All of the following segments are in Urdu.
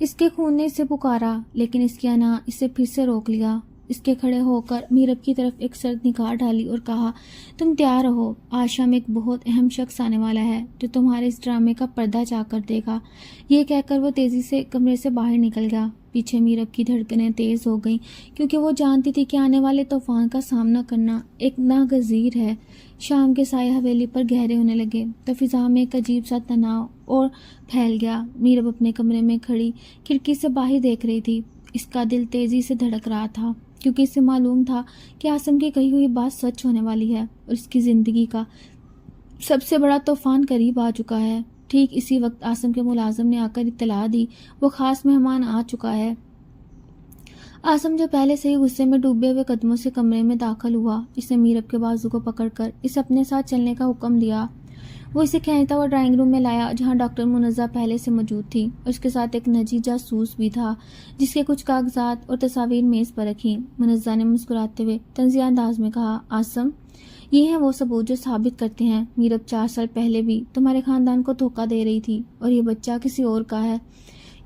اس کے خون نے اسے پکارا، لیکن اس کی انا اسے پھر سے روک لیا۔ اس کے کھڑے ہو کر میرب کی طرف ایک سرد نگاہ ڈالی اور کہا، تم تیار رہو، آج شام ایک بہت اہم شخص آنے والا ہے جو تمہارے اس ڈرامے کا پردہ چاک کر دے گا۔ یہ کہہ کر وہ تیزی سے کمرے سے باہر نکل گیا۔ پیچھے میرب کی دھڑکنیں تیز ہو گئیں کیونکہ وہ جانتی تھی کہ آنے والے طوفان کا سامنا کرنا ایک ناگزیر ہے۔ شام کے سائے حویلی پر گہرے ہونے لگے تو فضا میں ایک عجیب سا تناؤ اور پھیل گیا۔ میرب اپنے کمرے میں کھڑی کھڑکی سے باہر دیکھ رہی تھی۔ اس کا دل تیزی سے دھڑک رہا تھا کیونکہ اسے معلوم تھا کہ عاصم کی کہی ہوئی بات سچ ہونے والی ہے اور اس کی زندگی کا سب سے بڑا طوفان قریب آ چکا ہے۔ ٹھیک اسی وقت عاصم کے ملازم نے آ کر اطلاع دی، وہ خاص مہمان آ چکا ہے۔ عاصم جو پہلے سے ہی غصے میں ڈوبے ہوئے قدموں سے کمرے میں داخل ہوا، اس نے میرب کے بازو کو پکڑ کر اسے اپنے ساتھ چلنے کا حکم دیا۔ وہ اسے کھینچتا ہوا ڈرائنگ روم میں لایا جہاں ڈاکٹر منزہ پہلے سے موجود تھی اور اس کے ساتھ ایک نجی جاسوس بھی تھا جس کے کچھ کاغذات اور تصاویر میز پر رکھی۔ منزہ نے مسکراتے ہوئے طنزیہ انداز میں کہا، عاصم، یہ ہیں وہ ثبوت جو ثابت کرتے ہیں میرب 4 سال پہلے بھی تمہارے خاندان کو دھوکہ دے رہی تھی اور یہ بچہ کسی اور کا ہے۔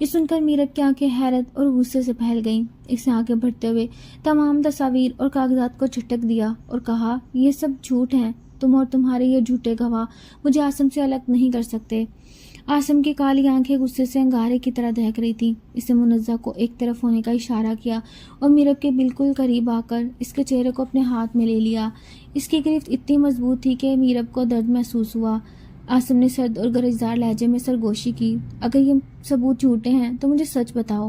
یہ سن کر میرب کی آنکھیں حیرت اور غصے سے پھیل گئیں۔ اس نے آگے بڑھتے ہوئے تمام تصاویر اور کاغذات کو جھٹک دیا اور کہا، یہ سب جھوٹ ہیں، تم اور تمہارے یہ جھوٹے گواہ مجھے عاصم سے الگ نہیں کر سکتے۔ عاصم کی کالی آنکھیں غصے سے انگارے کی طرح دہک رہی تھیں۔ اس نے منزہ کو ایک طرف ہونے کا اشارہ کیا اور میرب کے بالکل قریب آ کر اس کے چہرے کو اپنے ہاتھ میں لے لیا۔ اس کی گرفت اتنی مضبوط تھی کہ میرب کو درد محسوس ہوا۔ عاصم نے سرد اور گرجدار لہجے میں سرگوشی کی، اگر یہ ثبوت جھوٹے ہیں تو مجھے سچ بتاؤ،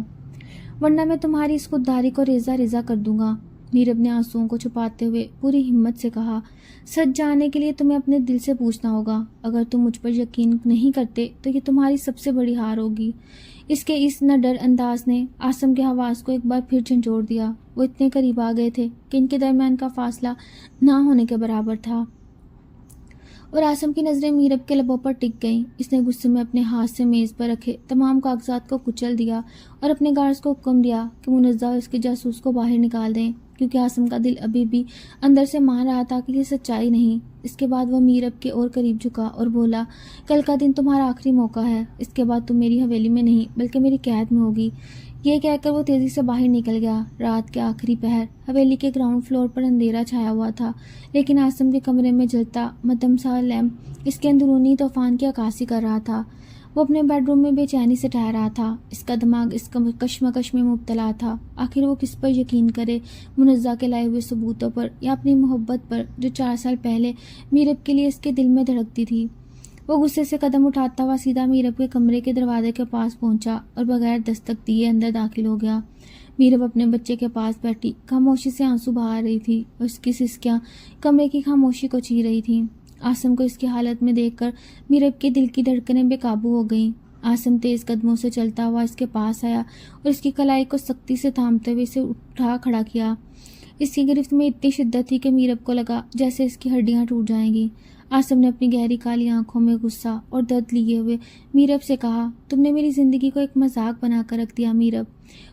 ورنہ میں تمہاری اس خودداری کو ریزہ ریزہ کر دوں گا۔ میرب نے آنسوؤں کو چھپاتے ہوئے پوری ہمت سے کہا، سچ جاننے کے لیے تمہیں اپنے دل سے پوچھنا ہوگا۔ اگر تم مجھ پر یقین نہیں کرتے تو یہ تمہاری سب سے بڑی ہار ہوگی۔ اس کے اس نڈر انداز نے عاصم کے حواس کو ایک بار پھر جھنجھوڑ دیا۔ وہ اتنے قریب آ گئے تھے کہ ان کے درمیان کا فاصلہ نہ ہونے کے برابر تھا اور عاصم کی نظریں میرب کے لبوں پر ٹک گئیں۔ اس نے غصے میں اپنے ہاتھ سے میز پر رکھے تمام کاغذات کو کچل دیا اور اپنے گارڈز کو حکم دیا کہ منزہ اور اس کے جاسوس کو باہر نکال دیں، کیونکہ عاصم کا دل ابھی بھی اندر سے مان رہا تھا کہ یہ سچائی نہیں۔ اس کے بعد وہ میرب کے اور قریب جھکا اور بولا، کل کا دن تمہارا آخری موقع ہے، اس کے بعد تم میری حویلی میں نہیں بلکہ میری قید میں ہوگی۔ یہ کہہ کر وہ تیزی سے باہر نکل گیا۔ رات کے آخری پہر حویلی کے گراؤنڈ فلور پر اندھیرا چھایا ہوا تھا، لیکن عاصم کے کمرے میں جلتا مدھم سا لیمپ اس کے اندرونی طوفان کی عکاسی کر رہا تھا۔ وہ اپنے بیڈ روم میں بے چینی سے ٹہر رہا تھا۔ اس کا دماغ اس کشمکش میں مبتلا تھا۔ آخر وہ کس پر یقین کرے، منزہ کے لائے ہوئے ثبوتوں پر یا اپنی محبت پر جو 4 سال پہلے میرب کے لیے اس کے دل میں دھڑکتی تھی۔ وہ غصے سے قدم اٹھاتا ہوا سیدھا میرب کے کمرے کے دروازے کے پاس پہنچا اور بغیر دستک دیے اندر داخل ہو گیا۔ میرب اپنے بچے کے پاس بیٹھی خاموشی سے آنسو بہا رہی تھی اور اس کی سسکیاں کمرے کی خاموشی کو چیر رہی تھیں۔ عاصم کو اس کی حالت میں دیکھ کر میرب کے دل کی دھڑکنیں بے قابو ہو گئیں۔ عاصم تیز قدموں سے چلتا ہوا اس کے پاس آیا اور اس کی کلائی کو سختی سے تھامتے ہوئے اسے اٹھا کھڑا کیا۔ اس کی گرفت میں اتنی شدت تھی کہ میرب کو لگا جیسے اس کی ہڈیاں ٹوٹ جائیں گی۔ عاصم نے اپنی گہری کالی آنکھوں میں غصہ اور درد لیے ہوئے میرب سے کہا، تم نے میری زندگی کو ایک مذاق بنا کر رکھ دیا میرب،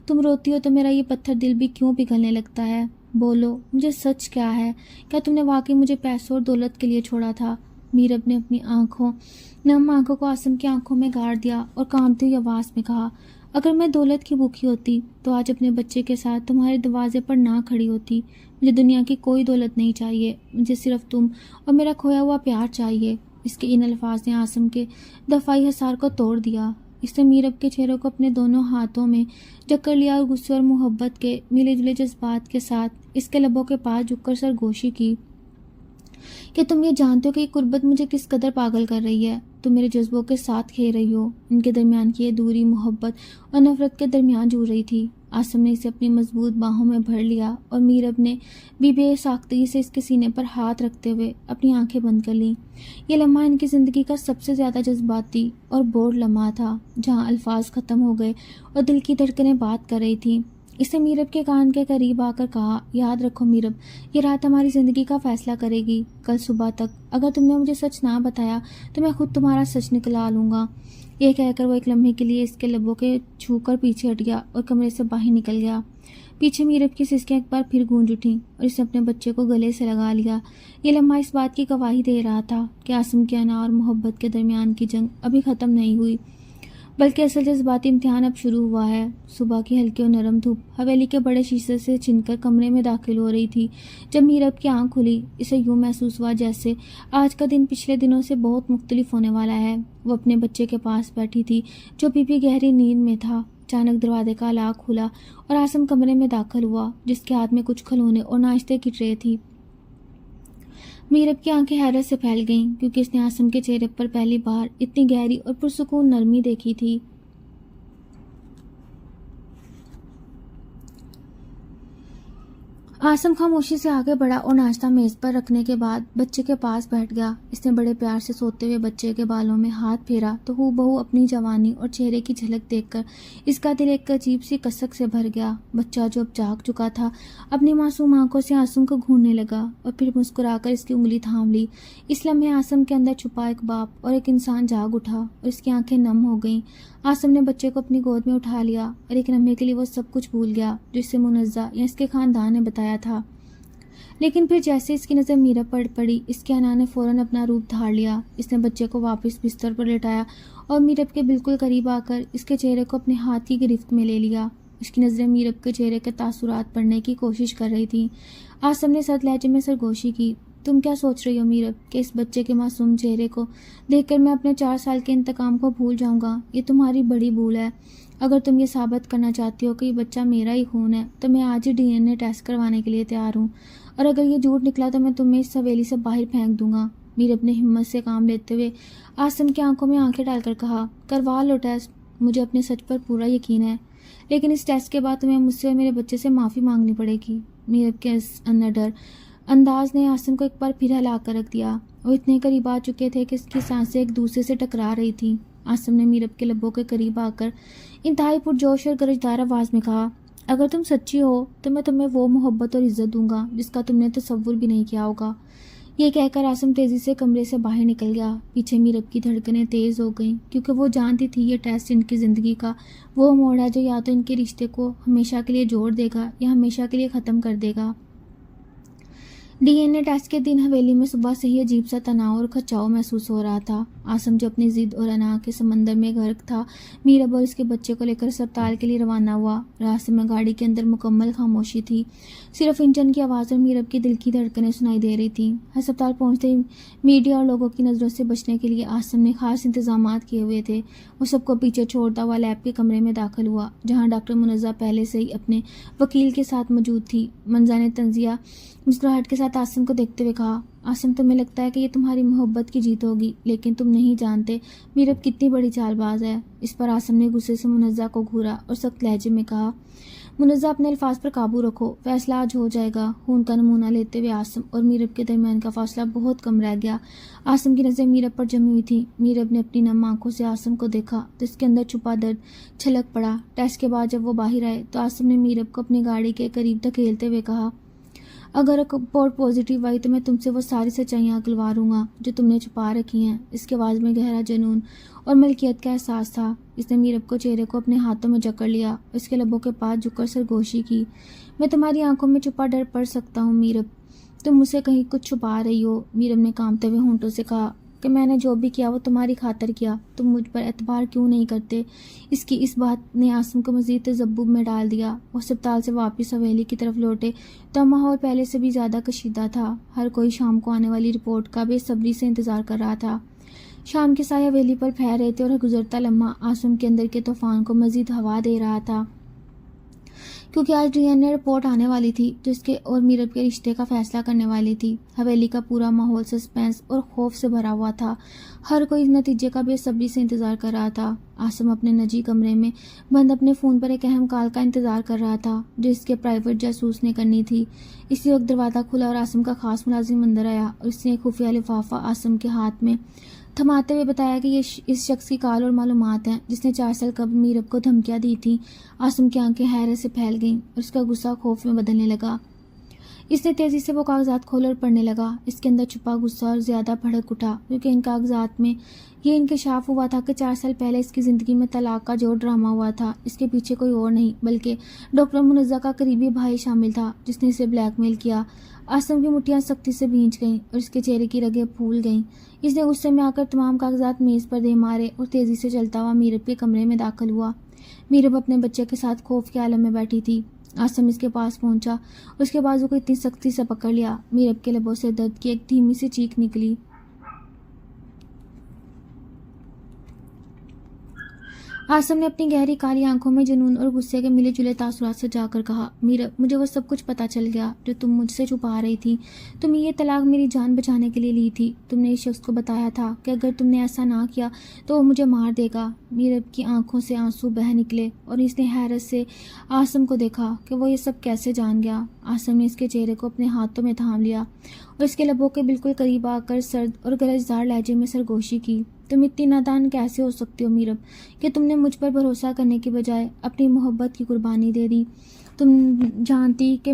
تم روتی ہو تو میرا یہ پتھر دل بھی کیوں پگھلنے لگتا ہے؟ بولو، مجھے سچ کیا ہے؟ کیا تم نے واقعی مجھے پیسوں اور دولت کے لیے چھوڑا تھا؟ میرب نے اپنی نم آنکھوں کو عاصم کی آنکھوں میں گاڑ دیا اور کانپتی ہوئی آواز میں کہا، اگر میں دولت کی بھوکی ہوتی تو آج اپنے بچے کے ساتھ تمہارے دروازے پر نہ کھڑی ہوتی۔ مجھے دنیا کی کوئی دولت نہیں چاہیے، مجھے صرف تم اور میرا کھویا ہوا پیار چاہیے۔ اس کے ان الفاظ نے عاصم کے دفاعی حصار کو توڑ دیا۔ اس نے میرب کے چہرے کو اپنے دونوں ہاتھوں میں جکڑ لیا اور غصے اور محبت کے ملے جلے جذبات کے ساتھ اس کے لبوں کے پاس جھک کر سرگوشی کی کہ تم یہ جانتے ہو کہ یہ قربت مجھے کس قدر پاگل کر رہی ہے، تم میرے جذبوں کے ساتھ کھیل رہی ہو۔ ان کے درمیان کی یہ دوری محبت اور نفرت کے درمیان جڑ رہی تھی۔ عاصم نے اسے اپنی مضبوط باہوں میں بھر لیا اور میرب نے بھی بے ساختگی سے اس کے سینے پر ہاتھ رکھتے ہوئے اپنی آنکھیں بند کر لیں۔ یہ لمحہ ان کی زندگی کا سب سے زیادہ جذباتی اور بور لمحہ تھا، جہاں الفاظ ختم ہو گئے اور دل کی دھڑکنیں بات کر رہی تھیں۔ اس نے میرب کے کان کے قریب آ کر کہا، یاد رکھو میرب، یہ رات ہماری زندگی کا فیصلہ کرے گی۔ کل صبح تک اگر تم نے مجھے سچ نہ بتایا تو میں خود تمہارا سچ نکلا لوں گا۔ یہ کہہ کر وہ ایک لمحے کے لیے اس کے لبوں کے چھو کر پیچھے ہٹ گیا اور کمرے سے باہر نکل گیا۔ پیچھے میرب کی سسکیاں ایک بار پھر گونج اٹھیں اور اس نے اپنے بچے کو گلے سے لگا لیا۔ یہ لمحہ اس بات کی گواہی دے رہا تھا کہ عاصم کی انا اور محبت کے درمیان کی جنگ ابھی ختم نہیں ہوئی۔ بلکہ اصل جذباتی امتحان اب شروع ہوا ہے۔ صبح کی ہلکی اور نرم دھوپ حویلی کے بڑے شیشے سے چھن کر کمرے میں داخل ہو رہی تھی۔ جب میرب کی آنکھ کھلی، اسے یوں محسوس ہوا جیسے آج کا دن پچھلے دنوں سے بہت مختلف ہونے والا ہے۔ وہ اپنے بچے کے پاس بیٹھی تھی جو بھی گہری نیند میں تھا۔ اچانک دروازے کا لاک کھلا اور آسم کمرے میں داخل ہوا، جس کے ہاتھ میں کچھ کھلونے اور ناشتے کی ٹرے تھی۔ میرب کی آنکھیں حیرت سے پھیل گئیں کیونکہ اس نے آسم کے چہرے پر پہلی بار اتنی گہری اور پرسکون نرمی دیکھی تھی۔ آسم خاموشی سے آگے بڑھا اور ناشتہ میز پر رکھنے کے بعد بچے کے پاس بیٹھ گیا۔ اس نے بڑے پیار سے سوتے ہوئے بچے کے بالوں میں ہاتھ پھیرا تو ہو بہو اپنی جوانی اور چہرے کی جھلک دیکھ کر اس کا دل ایک عجیب سی کسک سے بھر گیا۔ بچہ جو اب جاگ چکا تھا اپنی معصوم آنکھوں سے آسم کو گھورنے لگا اور پھر مسکرا کر اس کی انگلی تھام لی۔ اس لمحے آسم کے اندر چھپا ایک باپ اور ایک انسان جاگ اٹھا اور اس کی آنکھیں نم ہو گئیں۔ آسم نے بچے کو اپنی گود میں اٹھا لیا اور ایک لمحے کے لیے وہ سب کچھ بھول گیا جو اسے منزہ یا اس کے خاندان نے بتایا تھا۔ لیکن پھر جیسے اس کی نظر میرب پر پڑی، اس کے انا نے فوراً اپنا روپ دھار لیا۔ اس نے بچے کو واپس بستر پر لٹایا اور میرب کے بالکل قریب آ کر اس کے چہرے کو اپنے ہاتھ کی گرفت میں لے لیا۔ اس کی نظریں میرب کے چہرے کے تاثرات پڑھنے کی کوشش کر رہی تھیں۔ آسم نے سرد لہجے میں سرگوشی کی، تم کیا سوچ رہی ہو میرب کہ اس بچے کے معصوم چہرے کو دیکھ کر میں اپنے 4 سال کے انتقام کو بھول جاؤں گا؟ یہ تمہاری بڑی بھول ہے۔ اگر تم یہ ثابت کرنا چاہتی ہو کہ یہ بچہ میرا ہی خون ہے تو میں آج ہی DNA ٹیسٹ کروانے کے لیے تیار ہوں، اور اگر یہ جھوٹ نکلا تو میں تمہیں اس حویلی سے باہر پھینک دوں گا۔ میرب نے ہمت سے کام لیتے ہوئے آسم کی آنکھوں میں آنکھیں ڈال کر کہا، کروا لو ٹیسٹ، مجھے اپنے سچ پر پورا یقین ہے، لیکن اس ٹیسٹ کے بعد تمہیں مجھ سے اور میرے بچے سے معافی مانگنی پڑے گی۔ میرب کے اس نڈر انداز نے آسم کو ایک بار پھر ہلا کر رکھ دیا۔ وہ اتنے قریب آ چکے تھے کہ اس کی سانسیں ایک دوسرے سے ٹکرا رہی تھیں۔ آسم نے میرب کے لبوں کے قریب آ کر انتہائی پرجوش اور گرجدار آواز میں کہا، اگر تم سچی ہو تو میں تمہیں وہ محبت اور عزت دوں گا جس کا تم نے تصور بھی نہیں کیا ہوگا۔ یہ کہہ کر آسم تیزی سے کمرے سے باہر نکل گیا۔ پیچھے میرب کی دھڑکنیں تیز ہو گئیں کیونکہ وہ جانتی تھی یہ ٹیسٹ ان کی زندگی کا وہ موڑ ہے جو یا تو ان کے رشتے کو ہمیشہ کے لیے جوڑ دے گا یا ہمیشہ کے لیے ختم کر دے گا۔ DNA ٹیسٹ کے دن حویلی میں صبح سے ہی عجیب سا تناؤ اور کھچاؤ محسوس ہو رہا تھا۔ آسم جو اپنی ضد اور انا کے سمندر میں غرق تھا، میرب اور اس کے بچے کو لے کر اسپتال کے لیے روانہ ہوا۔ راستے میں گاڑی کے اندر مکمل خاموشی تھی، صرف انجن کی آواز اور میرب کی دل کی دھڑکنیں سنائی دے رہی تھیں۔ ہسپتال پہنچتے ہی میڈیا اور لوگوں کی نظروں سے بچنے کے لیے آسم نے خاص انتظامات کیے ہوئے تھے۔ وہ سب کو پیچھے چھوڑتا ہوا لیب کے کمرے میں داخل ہوا جہاں ڈاکٹر منزہ پہلے سے ہی اپنے وکیل کے ساتھ موجود تھی۔ منزہ نے تنزیہ مسکراہٹ کے ساتھ آسم کو دیکھتے ہوئے کہا، آسم تمہیں لگتا ہے کہ یہ تمہاری محبت کی جیت ہوگی، لیکن تم نہیں جانتے میرب کتنی بڑی چال باز ہے۔ اس پر آسم نے غصے سے منزہ کو گھورا اور سخت لہجے میں کہا، منزہ اپنے الفاظ پر قابو رکھو، فیصلہ آج ہو جائے گا۔ خون کا نمونہ لیتے ہوئے آسم اور میرب کے درمیان کا فاصلہ بہت کم رہ گیا۔ آسم کی نظریں میرب پر جمی ہوئی تھیں۔ میرب نے اپنی نم آنکھوں سے آسم کو دیکھا تو اس کے اندر چھپا درد چھلک پڑا۔ ٹیسٹ کے بعد جب وہ باہر آئے تو آسم نے میرب کو اپنی گاڑی کے قریب دھکیلتے ہوئے کہا، اگر رپورٹ پازیٹیو آئی تو میں تم سے وہ ساری سچائیاں اگلواروں گا جو تم نے چھپا رکھی ہیں۔ اس کے آواز میں گہرا جنون اور ملکیت کا احساس تھا۔ اس نے میرب کو چہرے کو اپنے ہاتھوں میں جکڑ لیا اور اس کے لبوں کے پاس جھک کر سرگوشی کی، میں تمہاری آنکھوں میں چھپا ڈر پڑھ سکتا ہوں میرب، تم مجھ سے کہیں کچھ چھپا رہی ہو۔ میرب نے کانپتے ہوئے ہونٹوں سے کہا کہ میں نے جو بھی کیا وہ تمہاری خاطر کیا، تم مجھ پر اعتبار کیوں نہیں کرتے؟ اس کی اس بات نے آسم کو مزید تذبذب میں ڈال دیا۔ وہ اسپتال سے واپس حویلی کی طرف لوٹے تو ماحول پہلے سے بھی زیادہ کشیدہ تھا۔ ہر کوئی شام کو آنے والی رپورٹ کا بے صبری سے انتظار کر رہا تھا۔ شام کے سائے حویلی پر پھیل رہے تھے اور گزرتا لمحہ آسم کے اندر کے طوفان کو مزید ہوا دے رہا تھا، کیونکہ آج DNA رپورٹ آنے والی تھی جو اس کے اور میرب کے رشتے کا فیصلہ کرنے والی تھی۔ حویلی کا پورا ماحول سسپینس اور خوف سے بھرا ہوا تھا۔ ہر کوئی اس نتیجے کا بے صبری سے انتظار کر رہا تھا۔ آسم اپنے نجی کمرے میں بند اپنے فون پر ایک اہم کال کا انتظار کر رہا تھا جو اس کے پرائیویٹ جاسوس نے کرنی تھی۔ اسی وقت دروازہ کھلا اور آسم کا خاص ملازم اندر آیا اور اس نے ایک خفیہ لفافہ آسم کے ہاتھ میں تھماتے ہوئے بتایا کہ یہ اس شخص کی کال اور معلومات ہیں جس نے 4 سال قبل میرب کو دھمکیاں دی تھیں۔ آسم کی آنکھیں حیرت سے پھیل گئیں اور اس کا غصہ خوف میں بدلنے لگا۔ اس نے تیزی سے وہ کاغذات کھول اور پڑھنے لگا۔ اس کے اندر چھپا غصہ اور زیادہ بھڑک اٹھا کیونکہ ان کاغذات میں یہ انکشاف ہوا تھا کہ 4 سال پہلے اس کی زندگی میں طلاق کا جو ڈرامہ ہوا تھا، اس کے پیچھے کوئی اور نہیں بلکہ ڈاکٹر منزہ کا قریبی بھائی شامل تھا، جس نے اسے بلیک میل کیا۔ عاصم کی مٹھیاں سختی سے بھینچ گئیں اور اس کے چہرے کی رگیں پھول گئیں۔ اس نے غصے میں آ کر تمام کاغذات میز پر دے مارے اور تیزی سے چلتا ہوا میرب کے کمرے میں داخل ہوا۔ میرب اپنے بچے کے ساتھ خوف کے عالم میں بیٹھی تھی۔ عاصم اس کے پاس پہنچا، اس کے بازو کو اتنی سختی سے پکڑ لیا، میرب کے لبوں سے درد کی ایک دھیمی سی چیخ نکلی۔ عاصم نے اپنی گہری کالی آنکھوں میں جنون اور غصے کے ملے جلے تاثرات سے جا کر کہا، میرب، مجھے وہ سب کچھ پتہ چل گیا جو تم مجھ سے چھپا رہی تھی۔ تم یہ طلاق میری جان بچانے کے لیے لی تھی۔ تم نے اس شخص کو بتایا تھا کہ اگر تم نے ایسا نہ کیا تو وہ مجھے مار دے گا۔ میرب کی آنکھوں سے آنسو بہہ نکلے اور اس نے حیرت سے عاصم کو دیکھا کہ وہ یہ سب کیسے جان گیا۔ عاصم نے اس کے چہرے کو اپنے ہاتھوں میں تھام لیا اور اس کے لبوں کے بالکل قریب آ کر سرد اور گرجدار لہجے میں سرگوشی کی۔ تم اتنی نادان کیسے ہو سکتی ہو میرب کہ تم نے مجھ پر بھروسہ کرنے کی بجائے اپنی محبت کی قربانی دے دی۔ تم جانتی کہ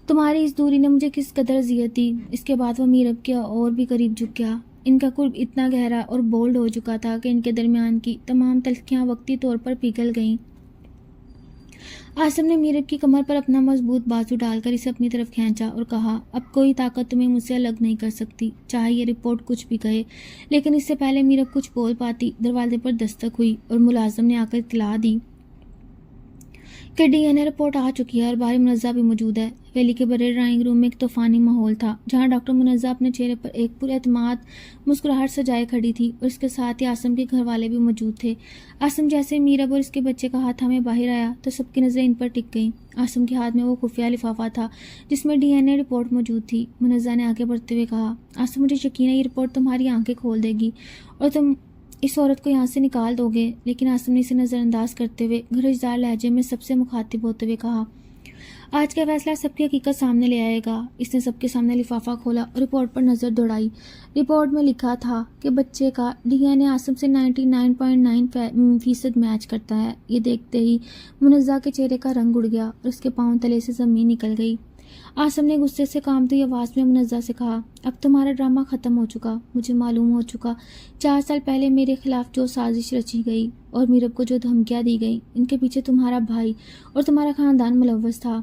تمہاری اس دوری نے مجھے کس قدر اذیت دی۔ اس کے بعد وہ میرب کے اور بھی قریب جھک گیا۔ ان کا قرب اتنا گہرا اور بولڈ ہو چکا تھا کہ ان کے درمیان کی تمام تلخیاں وقتی طور پر پگھل گئیں۔ عاصم نے میرب کی کمر پر اپنا مضبوط بازو ڈال کر اسے اپنی طرف کھینچا اور کہا، اب کوئی طاقت تمہیں مجھ سے الگ نہیں کر سکتی، چاہے یہ رپورٹ کچھ بھی کہے۔ لیکن اس سے پہلے میرب کچھ بول پاتی، دروازے پر دستک ہوئی اور ملازم نے آ کر اطلاع دی کہ ڈی این اے رپورٹ آ چکی ہے اور باہر منزہ بھی موجود ہے۔ ویلی کے بڑے ڈرائنگ روم میں ایک طوفانی ماحول تھا، جہاں ڈاکٹر منزہ اپنے چہرے پر ایک پر اعتماد مسکراہٹ سجائے کھڑی تھی اور اس کے ساتھ ہی عاصم کے گھر والے بھی موجود تھے۔ عاصم جیسے میرب اور اس کے بچے کا ہاتھ ہمیں باہر آیا تو سب کی نظریں ان پر ٹک گئیں۔ عاصم کے ہاتھ میں وہ خفیہ لفافہ تھا جس میں ڈی این اے رپورٹ موجود تھی۔ منزہ نے آگے بڑھتے ہوئے کہا، عاصم، مجھے یقین ہے یہ رپورٹ تمہاری آنکھیں کھول دے گی اور تم اس عورت کو یہاں سے نکال دو گے۔ لیکن عاصم نے اسے نظر انداز کرتے ہوئے گرجدار لہجے میں سب سے مخاطب ہوتے ہوئے کہا، آج کا فیصلہ سب کی حقیقت سامنے لے آئے گا۔ اس نے سب کے سامنے لفافہ کھولا اور رپورٹ پر نظر دوڑائی۔ رپورٹ میں لکھا تھا کہ بچے کا ڈی این اے عاصم سے 99.9% میچ کرتا ہے۔ یہ دیکھتے ہی منزہ کے چہرے کا رنگ اڑ گیا اور اس کے پاؤں تلے سے زمین نکل گئی۔ عاصم نے غصے سے کانپتی آواز میں منزہ سے کہا، اب تمہارا ڈرامہ ختم ہو چکا۔ مجھے معلوم ہو چکا 4 سال پہلے میرے خلاف جو سازش رچی گئی اور میرب کو جو دھمکیاں دی گئی، ان کے پیچھے تمہارا بھائی اور تمہارا خاندان ملوث تھا۔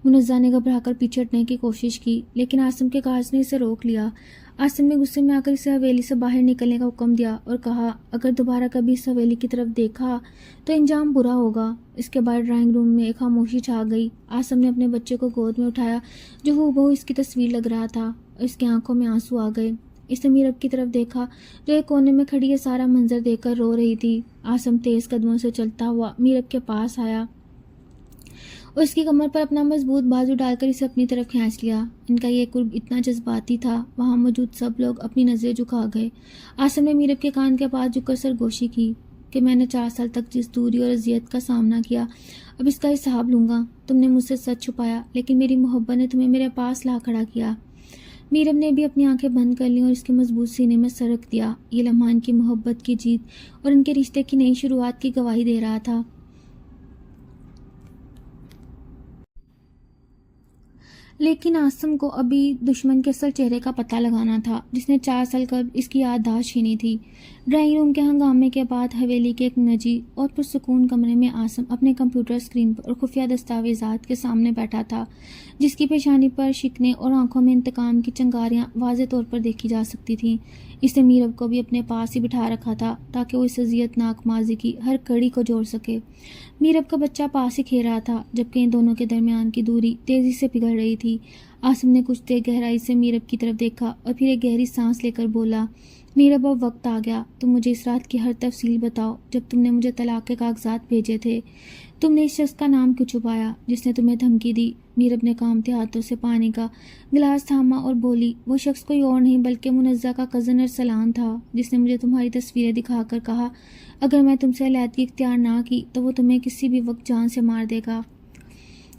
منزہ نے گھبرا کر پیچھے ہٹنے کی کوشش کی لیکن عاصم کے کاغذ نے اسے روک لیا۔ عاصم نے غصے میں آ کر اسے حویلی سے باہر نکلنے کا حکم دیا اور کہا، اگر دوبارہ کبھی اس حویلی کی طرف دیکھا تو انجام برا ہوگا۔ اس کے بعد ڈرائنگ روم میں ایک خاموشی چھا گئی۔ عاصم نے اپنے بچے کو گود میں اٹھایا جو ہو بہو اس کی تصویر لگ رہا تھا اور اس کی آنکھوں میں آنسو آ گئے۔ اس نے میرب کی طرف دیکھا جو ایک کونے میں کھڑی یہ سارا منظر دیکھ کر رو رہی تھی۔ عاصم تیز قدموں سے چلتا ہوا میرب کے پاس آیا اور اس کی کمر پر اپنا مضبوط بازو ڈال کر اسے اپنی طرف کھینچ لیا۔ ان کا یہ قرب اتنا جذباتی تھا، وہاں موجود سب لوگ اپنی نظریں جھکا گئے۔ عاصم نے میرب کے کان کے پاس جھک کر سرگوشی کی کہ میں نے 4 سال تک جس دوری اور اذیت کا سامنا کیا، اب اس کا حساب لوں گا۔ تم نے مجھ سے سچ چھپایا لیکن میری محبت نے تمہیں میرے پاس لا کھڑا کیا۔ میرب نے بھی اپنی آنکھیں بند کر لیں اور اس کے مضبوط سینے میں سر رکھ دیا۔ یہ لمحہ ان کی محبت کی جیت اور ان کے رشتے کی نئی شروعات کی گواہی دے رہا تھا۔ لیکن عاصم کو ابھی دشمن کے اصل چہرے کا پتہ لگانا تھا جس نے 4 سال قبل اس کی یادداشت چھینی تھی۔ ڈرائنگ روم کے ہنگامے کے بعد حویلی کے ایک نجی اور پرسکون کمرے میں عاصم اپنے کمپیوٹر اسکرین پر اور خفیہ دستاویزات کے سامنے بیٹھا تھا، جس کی پیشانی پر شکنیں اور آنکھوں میں انتقام کی چنگاریاں واضح طور پر دیکھی جا سکتی تھیں۔ اس نے میرب کو بھی اپنے پاس ہی بٹھا رکھا تھا تاکہ وہ اس اذیت ناک ماضی کی ہر کڑی کو جوڑ سکے۔ میرب کا بچہ پاس ہی کھیل رہا تھا جبکہ ان دونوں کے درمیان کی دوری تیزی سے پگھل رہی تھی۔ عاصم نے کچھ دیر گہرائی سے میرب کی طرف دیکھا اور پھر ایک گہری سانس لے کر بولا، میرب، اب وقت آ گیا، تم مجھے اس رات کی ہر تفصیل بتاؤ جب تم نے مجھے طلاق کے کاغذات بھیجے تھے۔ تم نے اس شخص کا نام کیوں چھپایا جس نے تمہیں دھمکی دی؟ میرب نے کانپتے ہاتھوں سے پانی کا گلاس تھاما اور بولی، وہ شخص کوئی اور نہیں بلکہ منزہ کا کزن ارسلان تھا جس نے مجھے تمہاری تصویریں دکھا کر کہا اگر میں تم سے علیحدگی اختیار نہ کی تو وہ تمہیں کسی بھی وقت جان سے مار دے گا۔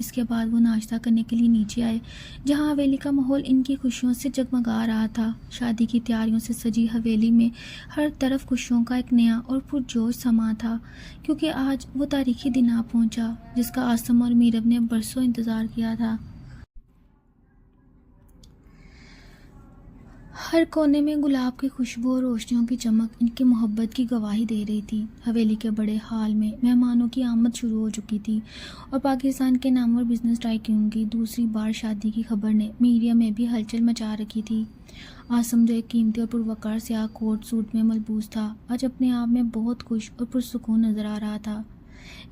اس کے بعد وہ ناشتہ کرنے کے لیے نیچے آئے، جہاں حویلی کا ماحول ان کی خوشیوں سے جگمگا رہا تھا۔ شادی کی تیاریوں سے سجی حویلی میں ہر طرف خوشیوں کا ایک نیا اور پرجوش سما تھا، کیونکہ آج وہ تاریخی دن آ پہنچا جس کا عاصم اور میرب نے برسوں انتظار کیا تھا۔ ہر کونے میں گلاب کی خوشبو اور روشنیوں کی چمک ان کی محبت کی گواہی دے رہی تھی۔ حویلی کے بڑے ہال میں مہمانوں کی آمد شروع ہو چکی تھی اور پاکستان کے نامور بزنس ٹائکون کی دوسری بار شادی کی خبر نے میڈیا میں بھی ہلچل مچا رکھی تھی۔ عاصم، جو ایک قیمتی اور پروقار سیاہ کوٹ سوٹ میں ملبوس تھا، آج اپنے آپ میں بہت خوش اور پرسکون نظر آ رہا تھا۔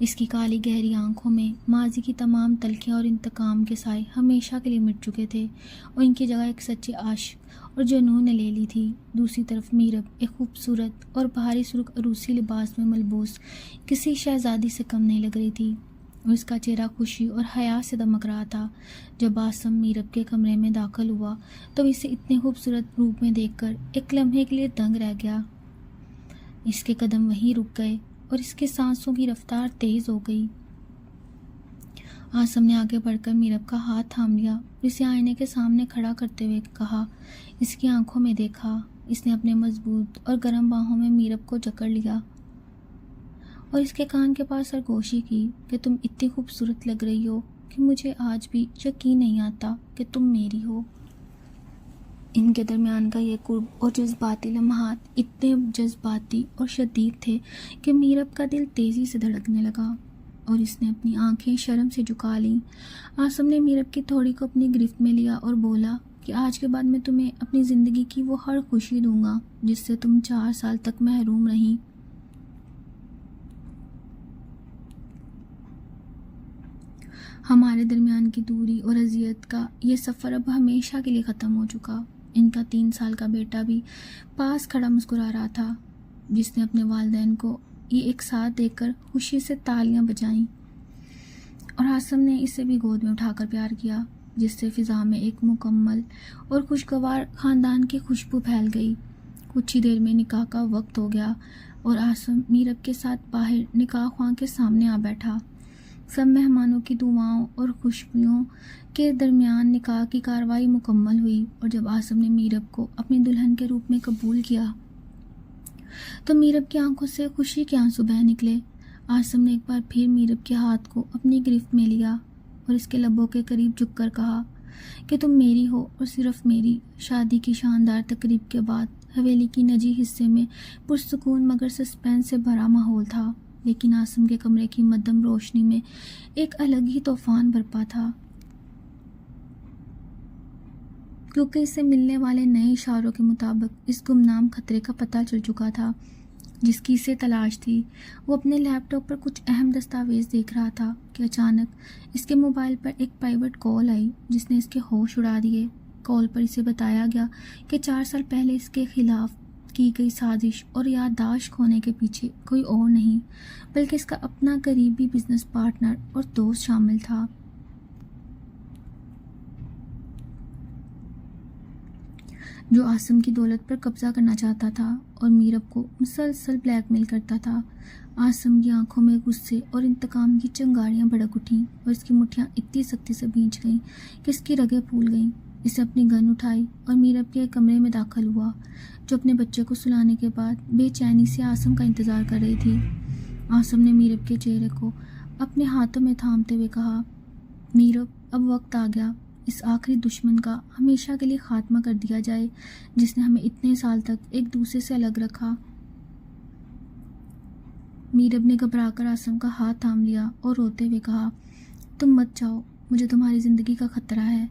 اس کی کالی گہری آنکھوں میں ماضی کی تمام تلخیاں اور انتقام کے سائے ہمیشہ کے لیے مٹ چکے تھے اور ان کی جگہ ایک سچے عاشق اور جنون نے لے لی تھی۔ دوسری طرف میرب ایک خوبصورت اور بھاری سرخ عروسی لباس میں ملبوس کسی شہزادی سے کم نہیں لگ رہی تھی اور اس کا چہرہ خوشی اور حیا سے دمک رہا تھا۔ جب عاصم میرب کے کمرے میں داخل ہوا تو اسے اتنے خوبصورت روپ میں دیکھ کر ایک لمحے کے لیے دنگ رہ گیا۔ اس کے قدم وہیں رک گئے اور اس کے سانسوں کی رفتار تیز ہو گئی۔ عاصم نے آگے بڑھ کر میرب کا ہاتھ تھام لیا، اسے آئینے کے سامنے کھڑا کرتے ہوئے کہا، اس کی آنکھوں میں دیکھا۔ اس نے اپنے مضبوط اور گرم باہوں میں میرب کو جکڑ لیا اور اس کے کان کے پاس سرگوشی کی کہ تم اتنی خوبصورت لگ رہی ہو کہ مجھے آج بھی یقین نہیں آتا کہ تم میری ہو۔ ان کے درمیان کا یہ قرب اور جذباتی لمحات اتنے جذباتی اور شدید تھے کہ میرب کا دل تیزی سے دھڑکنے لگا اور اس نے اپنی آنکھیں شرم سے جھکا لیں۔ عاصم نے میرب کی تھوڑی کو اپنی گرفت میں لیا اور بولا کہ آج کے بعد میں تمہیں اپنی زندگی کی وہ ہر خوشی دوں گا جس سے تم 4 سال تک محروم رہیں۔ ہمارے درمیان کی دوری اور اذیت کا یہ سفر اب ہمیشہ کے لیے ختم ہو چکا۔ ان کا 3 سال کا بیٹا بھی پاس کھڑا مسکرا رہا تھا، جس نے اپنے والدین کو یہ ایک ساتھ دیکھ کر خوشی سے تالیاں بجائیں اور عاصم نے اسے بھی گود میں اٹھا کر پیار کیا، جس سے فضا میں ایک مکمل اور خوشگوار خاندان کی خوشبو پھیل گئی۔ کچھ ہی دیر میں نکاح کا وقت ہو گیا اور عاصم میرب کے ساتھ باہر نکاح خواہ کے سامنے آ بیٹھا۔ سب مہمانوں کی دعاؤں اور خوشبوؤں کے درمیان نکاح کی کارروائی مکمل ہوئی اور جب عاصم نے میرب کو اپنی دلہن کے روپ میں قبول کیا تو میرب کی آنکھوں سے خوشی کے آنسو بہہ نکلے۔ عاصم نے ایک بار پھر میرب کے ہاتھ کو اپنی گرفت میں لیا اور اس کے لبوں کے قریب جھک کر کہا کہ تم میری ہو اور صرف میری۔ شادی کی شاندار تقریب کے بعد حویلی کی نجی حصے میں پرسکون مگر سسپینس سے بھرا ماحول تھا، لیکن عاصم کے کمرے کی مدھم روشنی میں ایک الگ ہی طوفان برپا تھا، کیونکہ اسے ملنے والے نئے اشاروں کے مطابق اس گمنام خطرے کا پتہ چل چکا تھا جس کی اسے تلاش تھی۔ وہ اپنے لیپ ٹاپ پر کچھ اہم دستاویز دیکھ رہا تھا کہ اچانک اس کے موبائل پر ایک پرائیویٹ کال آئی جس نے اس کے ہوش اڑا دیے۔ کال پر اسے بتایا گیا کہ 4 سال پہلے اس کے خلاف کی گئی سازش اور یادداشت کھونے کے پیچھے کوئی اور نہیں بلکہ اس کا اپنا قریبی بزنس پارٹنر اور دوست شامل تھا، جو عاصم کی دولت پر قبضہ کرنا چاہتا تھا اور میرب کو مسلسل بلیک میل کرتا تھا۔ عاصم کی آنکھوں میں غصے اور انتقام کی چنگاریاں بھڑک اٹھیں اور اس کی مٹھیاں اتنی سختی سے بھیج گئیں کہ اس کی رگیں پھول گئیں۔ اسے اپنی گن اٹھائی اور میرب کے کمرے میں داخل ہوا، جو اپنے بچے کو سلانے کے بعد بے چینی سے عاصم کا انتظار کر رہی تھی۔ عاصم نے میرب کے چہرے کو اپنے ہاتھوں میں تھامتے ہوئے کہا، میرب، اب وقت آ گیا اس آخری دشمن کا ہمیشہ کے لیے خاتمہ کر دیا جائے جس نے ہمیں اتنے سال تک ایک دوسرے سے الگ رکھا۔ میرب نے گھبرا کر عاصم کا ہاتھ تھام لیا اور روتے ہوئے کہا، تم مت جاؤ، مجھے تمہاری زندگی کا خطرہ ہے۔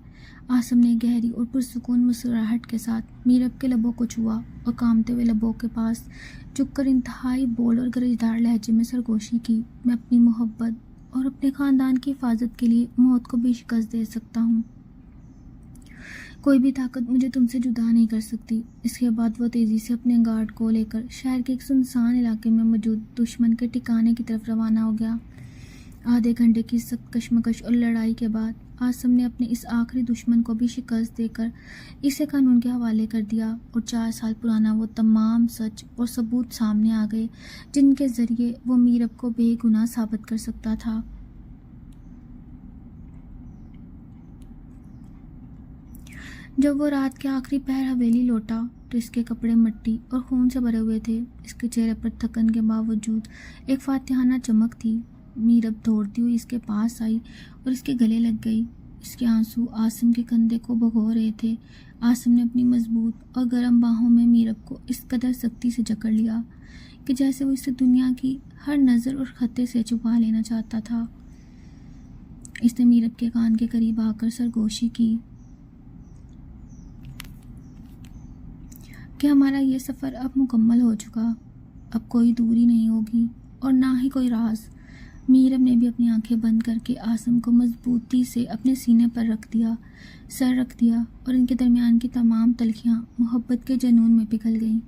عاصم نے گہری اور پرسکون مسکراہٹ کے ساتھ میرب کے لبوں کو چھوا اور کانپتے ہوئے لبوں کے پاس جھک کر انتہائی بولڈ اور گرجدار لہجے میں سرگوشی کی، میں اپنی محبت اور اپنے خاندان کی حفاظت کے لیے موت کو بھی شکست دے سکتا ہوں۔ کوئی بھی طاقت مجھے تم سے جدا نہیں کر سکتی۔ اس کے بعد وہ تیزی سے اپنے گارڈ کو لے کر شہر کے ایک سنسان علاقے میں موجود دشمن کے ٹھکانے کی طرف روانہ ہو گیا۔ آدھے گھنٹے کی سخت کشمکش اور لڑائی کے بعد عاصم نے اپنے اس آخری دشمن کو بھی شکست دے کر اسے قانون کے حوالے کر دیا اور 4 سال پرانا وہ تمام سچ اور ثبوت سامنے آ گئے جن کے ذریعے وہ میرب کو بے گناہ ثابت کر سکتا تھا۔ جب وہ رات کے آخری پہر حویلی لوٹا تو اس کے کپڑے مٹی اور خون سے بھرے ہوئے تھے۔ اس کے چہرے پر تھکن کے باوجود ایک فاتحانہ چمک تھی۔ میرب دوڑتی ہوئی اس کے پاس آئی اور اس کے گلے لگ گئی۔ اس کے آنسو عاصم کے کندھے کو بھگو رہے تھے۔ عاصم نے اپنی مضبوط اور گرم باہوں میں میرب کو اس قدر سختی سے جکڑ لیا کہ جیسے وہ اسے دنیا کی ہر نظر اور خطے سے چھپا لینا چاہتا تھا۔ اس نے میرب کے کان کے قریب آ کر سرگوشی کی کہ ہمارا یہ سفر اب مکمل ہو چکا، اب کوئی دوری نہیں ہوگی اور نہ ہی کوئی راز۔ میرب نے بھی اپنی آنکھیں بند کر کے عاصم کو مضبوطی سے اپنے سینے پر سر رکھ دیا اور ان کے درمیان کی تمام تلخیاں محبت کے جنون میں پگھل گئیں۔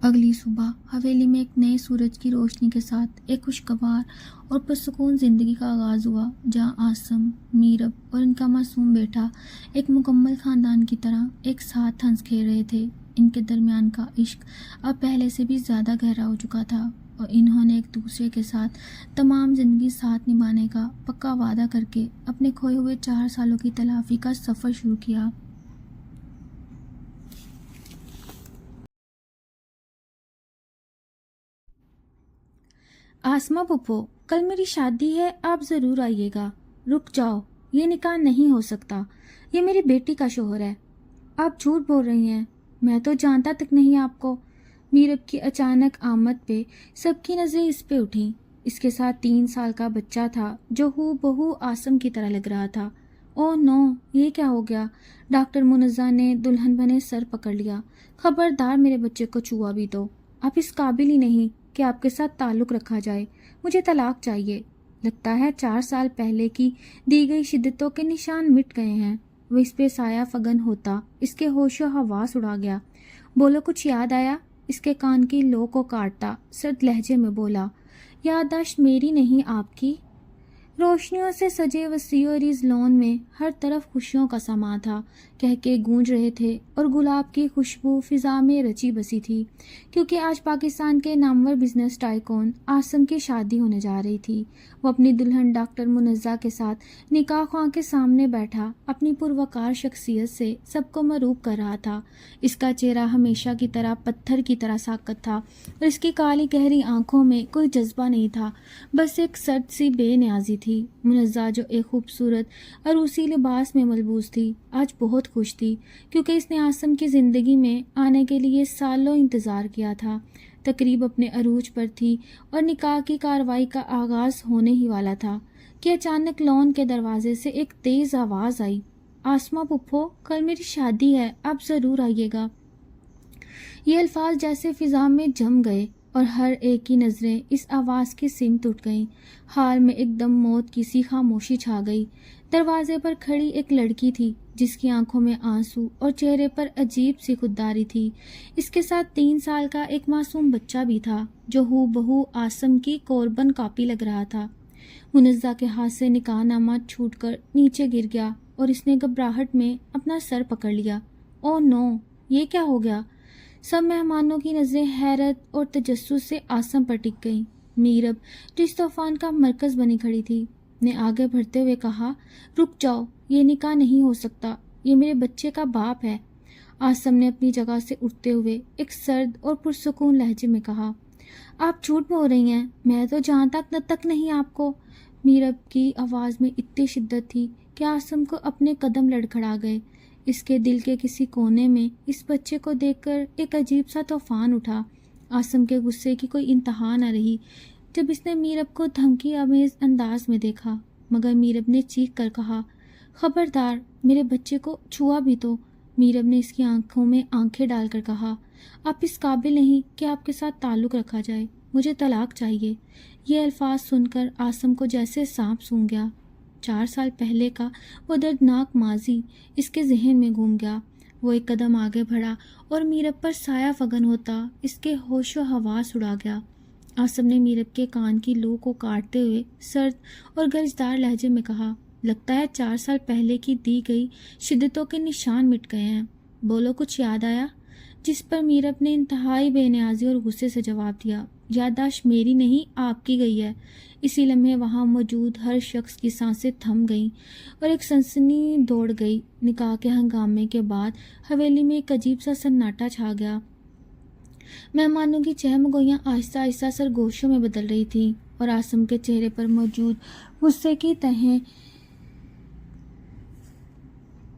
اگلی صبح حویلی میں ایک نئے سورج کی روشنی کے ساتھ ایک خوشگوار اور پرسکون زندگی کا آغاز ہوا، جہاں عاصم، میرب اور ان کا معصوم بیٹا ایک مکمل خاندان کی طرح ایک ساتھ ہنس کھیل رہے تھے۔ ان کے درمیان کا عشق اب پہلے سے بھی زیادہ گہرا ہو چکا تھا اور انہوں نے ایک دوسرے کے ساتھ تمام زندگی ساتھ نبھانے کا پکا وعدہ کر کے اپنے کھوئے ہوئے 4 سالوں کی تلافی کا سفر شروع کیا۔ آسما پھپھو، کل میری شادی ہے، آپ ضرور آئیے گا۔ رک جاؤ، یہ نکاح نہیں ہو سکتا، یہ میری بیٹی کا شوہر ہے۔ آپ جھوٹ بول رہی ہیں، میں تو جانتا تک نہیں آپ کو۔ میرب کی اچانک آمد پہ سب کی نظریں اس پہ اٹھیں۔ اس کے ساتھ 3 سال کا بچہ تھا جو ہو بہو عاصم کی طرح لگ رہا تھا۔ او نو، یہ کیا ہو گیا؟ ڈاکٹر منزہ نے دلہن بنے سر پکڑ لیا۔ خبردار میرے بچے کو چھوا بھی تو، آپ اس قابل ہی نہیں کہ آپ کے ساتھ تعلق رکھا جائے۔ مجھے طلاق چاہیے۔ لگتا ہے 4 سال پہلے کی دی گئی شدتوں کے نشان مٹ گئے ہیں۔ وہ اس پہ سایہ فگن ہوتا اس کے ہوش و حواس اڑا گیا۔ بولو، کچھ یاد آیا؟ اس کے کان کی لو کو کاٹتا سرد لہجے میں بولا، یادداشت میری نہیں آپ کی۔ روشنیوں سے سجے وسیع و ریز لون میں ہر طرف خوشیوں کا سما تھا، کہہ کے گونج رہے تھے اور گلاب کی خوشبو فضا میں رچی بسی تھی، کیونکہ آج پاکستان کے نامور بزنس ٹائکون عاصم کی شادی ہونے جا رہی تھی۔ وہ اپنی دلہن ڈاکٹر منزہ کے ساتھ نکاح خواہ کے سامنے بیٹھا اپنی پروقار شخصیت سے سب کو مروب کر رہا تھا۔ اس کا چہرہ ہمیشہ کی طرح پتھر کی طرح ساکت تھا اور اس کی کالی گہری آنکھوں میں کوئی جذبہ نہیں تھا، بس ایک سرد سی بے نیازی تھی۔ منزہ جو ایک خوبصورت عروسی لباس میں ملبوس تھی، آج بہت خوش تھی، کیونکہ اس نے عاصم کی زندگی میں آنے کے لیے سالوں انتظار کیا تھا۔ تقریب اپنے عروج پر تھی اور نکاح کی کاروائی کا آغاز ہونے ہی والا تھا کہ اچانک لون کے دروازے سے ایک تیز آواز آئی، آسما پھپھو، کل میری شادی ہے، آپ ضرور آئیے گا۔ یہ الفاظ جیسے فضا میں جم گئے اور ہر ایک کی نظریں اس آواز کی سمت اٹھ گئیں۔ حال میں ایک دم موت کی سی خاموشی چھا گئی۔ دروازے پر کھڑی ایک لڑکی تھی جس کی آنکھوں میں آنسو اور چہرے پر عجیب سی خودداری تھی۔ اس کے ساتھ 3 سال کا ایک معصوم بچہ بھی تھا جو ہو بہو عاصم کی کوربن کاپی لگ رہا تھا۔ منزہ کے ہاتھ سے نکاح نامہ چھوٹ کر نیچے گر گیا اور اس نے گھبراہٹ میں اپنا سر پکڑ لیا۔ او نو، یہ کیا ہو گیا؟ سب مہمانوں کی نظریں حیرت اور تجسس سے عاصم پر ٹک گئیں۔ میرب، جو اس طوفان کا مرکز بنی کھڑی تھی، نے آگے بڑھتے ہوئے کہا، رک جاؤ، یہ نکاح نہیں ہو سکتا، یہ میرے بچے کا باپ ہے۔ عاصم نے اپنی جگہ سے اٹھتے ہوئے ایک سرد اور پرسکون لہجے میں کہا، آپ جھوٹ بول رہی ہیں، میں تو جانتا تک نہیں آپ کو۔ میرب کی آواز میں اتنی شدت تھی کہ عاصم کو اپنے قدم لڑکھڑا گئے۔ اس کے دل کے کسی کونے میں اس بچے کو دیکھ کر ایک عجیب سا طوفان اٹھا۔ عاصم کے غصے کی کوئی انتہا نہ رہی جب اس نے میرب کو دھمکی آمیز انداز میں دیکھا، مگر میرب نے چیخ کر کہا، خبردار، میرے بچے کو چھوا بھی تو۔ میرب نے اس کی آنکھوں میں آنکھیں ڈال کر کہا، آپ اس قابل نہیں کہ آپ کے ساتھ تعلق رکھا جائے، مجھے طلاق چاہیے۔ یہ الفاظ سن کر عاصم کو جیسے سانپ سونگھ گیا۔ 4 سال پہلے کا وہ دردناک ماضی اس کے ذہن میں گھوم گیا۔ وہ ایک قدم آگے بڑھا اور میرب پر سایہ فگن ہوتا اس کے ہوش و حواس اڑا گیا۔ عاصم نے میرب کے کان کی لو کو کاٹتے ہوئے سرد اور گرجدار لہجے میں کہا، لگتا ہے 4 سال پہلے کی دی گئی شدتوں کے نشان مٹ گئے ہیں۔ بولو، کچھ یاد آیا؟ جس پر میرب نے انتہائی بے نیازی اور غصے سے جواب دیا، یادداشت میری نہیں آپ کی گئی ہے۔ اسی لمحے وہاں موجود ہر شخص کی سانسیں تھم گئیں اور ایک سنسنی دوڑ گئی۔ نکاح کے ہنگامے کے بعد حویلی میں ایک عجیب سا سناٹا چھا گیا۔ مہمانوں کی چہم گوئیاں آہستہ آہستہ سرگوشوں میں بدل رہی تھیں اور عاصم کے چہرے پر موجود غصے کی تہیں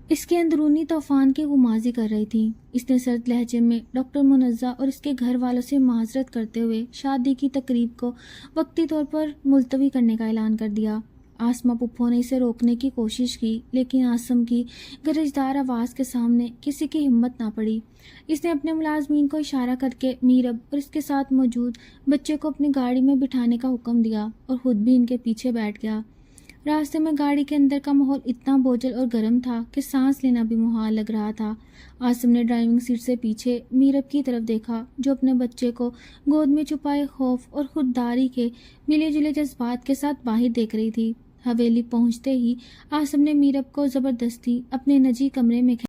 اس کے اندرونی طوفان کی غمازی کر رہی تھیں۔ اس نے سرد لہجے میں ڈاکٹر منزہ اور اس کے گھر والوں سے معذرت کرتے ہوئے شادی کی تقریب کو وقتی طور پر ملتوی کرنے کا اعلان کر دیا۔ آسمہ پھپھو نے اسے روکنے کی کوشش کی، لیکن عاصم کی گرجدار آواز کے سامنے کسی کی ہمت نہ پڑی۔ اس نے اپنے ملازمین کو اشارہ کر کے میرب اور اس کے ساتھ موجود بچے کو اپنی گاڑی میں بٹھانے کا حکم دیا اور خود بھی ان کے پیچھے بیٹھ گیا۔ راستے میں گاڑی کے اندر کا ماحول اتنا بوجھل اور گرم تھا کہ سانس لینا بھی محال لگ رہا تھا۔ عاصم نے ڈرائیونگ سیٹ سے پیچھے میرب کی طرف دیکھا، جو اپنے بچے کو گود میں چھپائے خوف اور خودداری کے ملے جلے جذبات کے ساتھ باہر دیکھ رہی تھی۔ حویلی پہنچتے ہی عاصم نے میرب کو زبردستی اپنے نجی کمرے میں